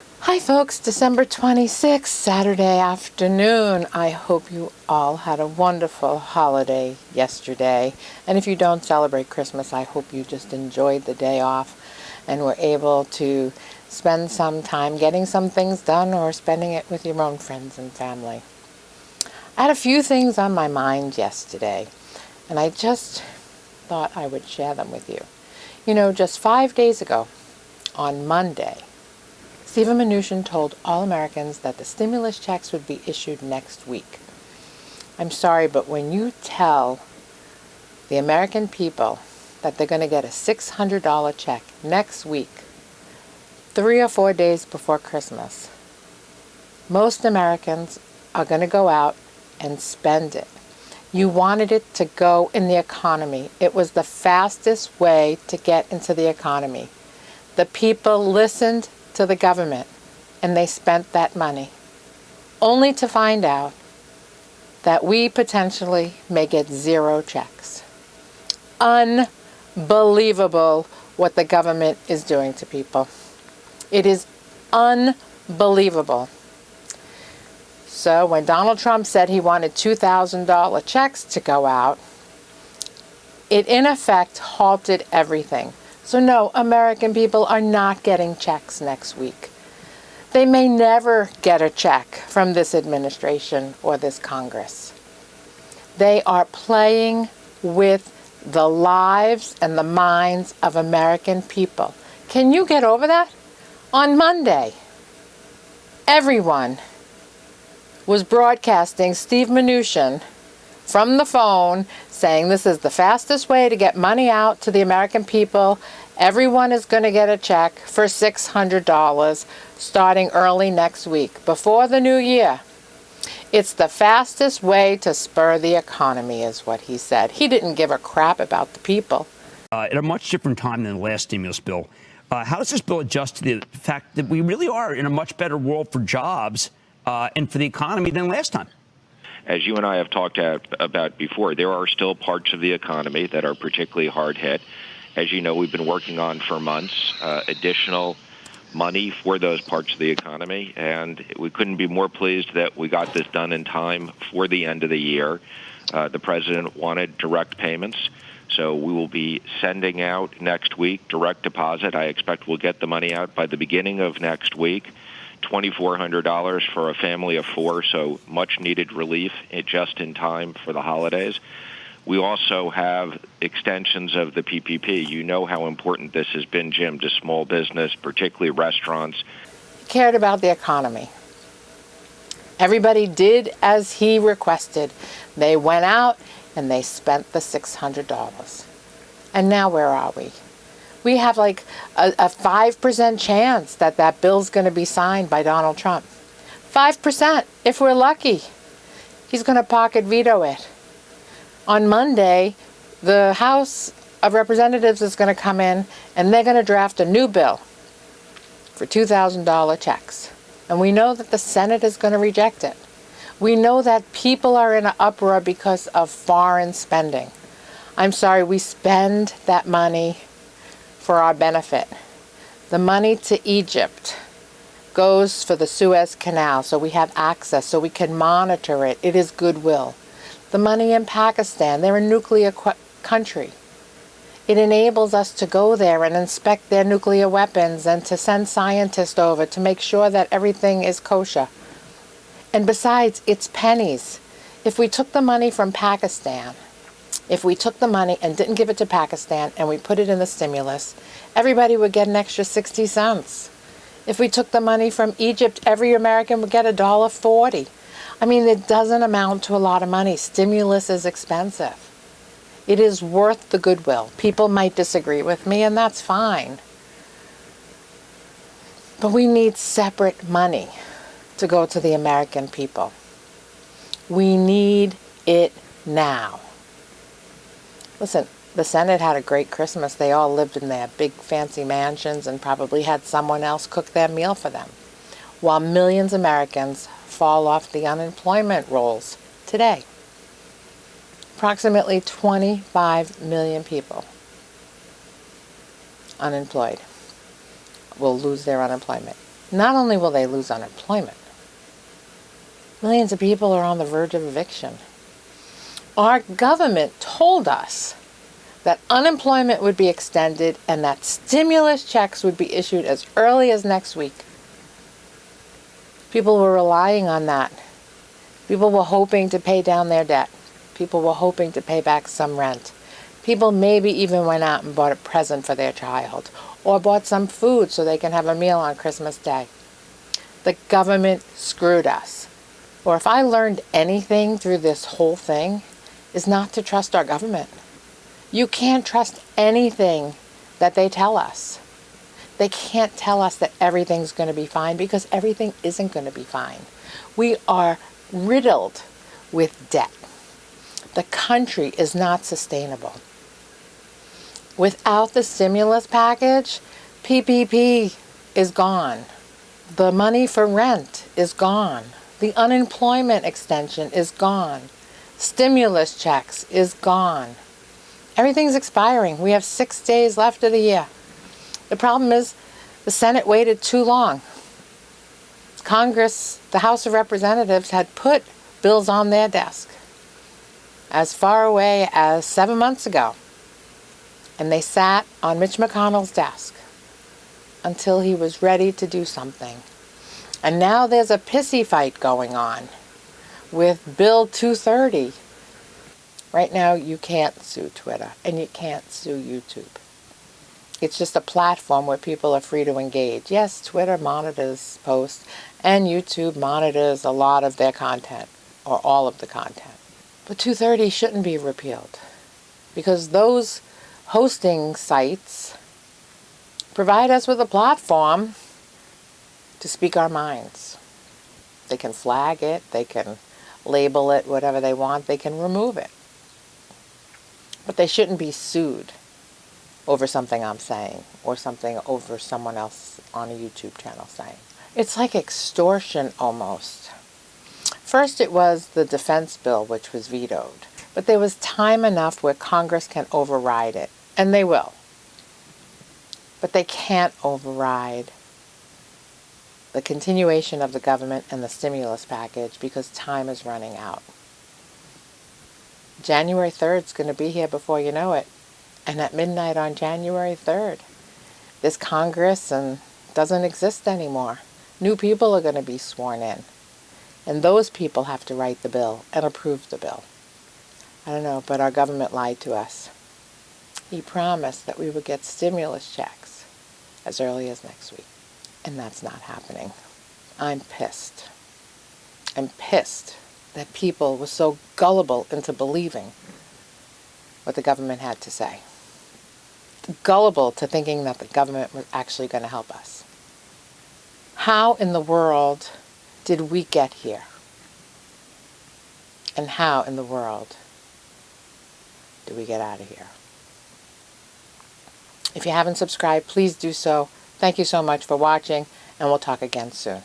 Hi folks, December 26th, Saturday afternoon. I hope you all had a wonderful holiday yesterday. And if you don't celebrate Christmas, I hope you just enjoyed the day off and were able to spend some time getting some things done or spending it with your own friends and family. I had a few things on my mind yesterday, and I just thought I would share them with you. You know, just 5 days ago, on Monday, Stephen Mnuchin told all Americans that the stimulus checks would be issued next week. I'm sorry, but when you tell the American people that they're going to get a $600 check next week, 3 or 4 days before Christmas, most Americans are going to go out and spend it. You wanted it to go in the economy. It was the fastest way to get into the economy. The people listened to the government, and they spent that money, only to find out that we potentially may get 0 checks. Unbelievable what the government is doing to people. It is unbelievable. So when Donald Trump said he wanted $2,000 checks to go out, it in effect halted everything. So no, American people are not getting checks next week. They may never get a check from this administration or this Congress. They are playing with the lives and the minds of American people. Can you get over that? On Monday, everyone was broadcasting Steve Mnuchin from the phone saying this is the fastest way to get money out to the American people. Everyone is going to get a check for $600 starting early next week, before the new year. It's the fastest way to spur the economy, is what he said. He didn't give a crap about the people. At a much different time than the last stimulus bill. How does this bill adjust to the fact that we really are in a much better world for jobs and for the economy than last time? As you and I have talked about before, there are still parts of the economy that are particularly hard hit. As you know, we've been working on for months additional money for those parts of the economy, and we couldn't be more pleased that we got this done in time for the end of the year. The president wanted direct payments, so we will be sending out next week direct deposit. I expect we'll get the money out by the beginning of next week. $2,400 for a family of 4, so much needed relief just in time for the holidays. We also have extensions of the PPP. You know how important this has been, Jim, to small business, particularly restaurants. He cared about the economy. Everybody did as he requested. They went out and they spent the $600. And now where are we? We have like a 5% chance that that bill's going to be signed by Donald Trump. 5%, if we're lucky. He's going to pocket veto it. On Monday, the House of Representatives is going to come in and they're going to draft a new bill for $2,000 checks. And we know that the Senate is going to reject it. We know that people are in an uproar because of foreign spending. I'm sorry, we spend that money for our benefit. The money to Egypt goes for the Suez Canal, so we have access, so we can monitor it. It is goodwill. The money in Pakistan, they're a nuclear country. It enables us to go there and inspect their nuclear weapons and to send scientists over to make sure that everything is kosher. And besides, it's pennies. If we took the money from Pakistan, if we took the money and didn't give it to Pakistan and we put it in the stimulus, everybody would get an extra 60 cents. If we took the money from Egypt, every American would get $1.40. I mean, it doesn't amount to a lot of money. Stimulus is expensive. It is worth the goodwill. People might disagree with me, and that's fine. But we need separate money to go to the American people. We need it now. Listen, the Senate had a great Christmas. They all lived in their big fancy mansions and probably had someone else cook their meal for them, while millions of Americans fall off the unemployment rolls today. Approximately 25 million people unemployed will lose their unemployment. not only will they lose unemployment, millions of people are on the verge of eviction. Our government told us that unemployment would be extended and that stimulus checks would be issued as early as next week. People were relying on that. People were hoping to pay down their debt. People were hoping to pay back some rent. People maybe even went out and bought a present for their child or bought some food so they can have a meal on Christmas Day. The government screwed us. Or if I learned anything through this whole thing, is not to trust our government. You can't trust anything that they tell us. They can't tell us that everything's going to be fine, because everything isn't going to be fine. We are riddled with debt. The country is not sustainable. Without the stimulus package, PPP is gone. The money for rent is gone. The unemployment extension is gone. Stimulus checks is gone. Everything's expiring. We have 6 days left of the year. The problem is the Senate waited too long. Congress, the House of Representatives, had put bills on their desk as far away as 7 months ago. And they sat on Mitch McConnell's desk until he was ready to do something. And now there's a pissy fight going on with Bill 230. Right now you can't sue Twitter and you can't sue YouTube. It's just a platform where people are free to engage. Yes, Twitter monitors posts and YouTube monitors a lot of their content, or all of the content. But 230 shouldn't be repealed, because those hosting sites provide us with a platform to speak our minds. They can flag it, they can label it whatever they want, they can remove it. But they shouldn't be sued over something I'm saying, or something over someone else on a YouTube channel saying. It's like extortion almost. First it was the defense bill, which was vetoed. But there was time enough where Congress can override it. And they will. But they can't override the continuation of the government and the stimulus package, because time is running out. January 3rd is going to be here before you know it. And at midnight on January 3rd, this Congress doesn't exist anymore. New people are going to be sworn in. And those people have to write the bill and approve the bill. I don't know, but our government lied to us. He promised that we would get stimulus checks as early as next week. And that's not happening. I'm pissed. I'm pissed that people were so gullible into believing what the government had to say. Gullible to thinking that the government was actually going to help us. How in the world did we get here? And how in the world do we get out of here? If you haven't subscribed, please do so. Thank you so much for watching, and we'll talk again soon.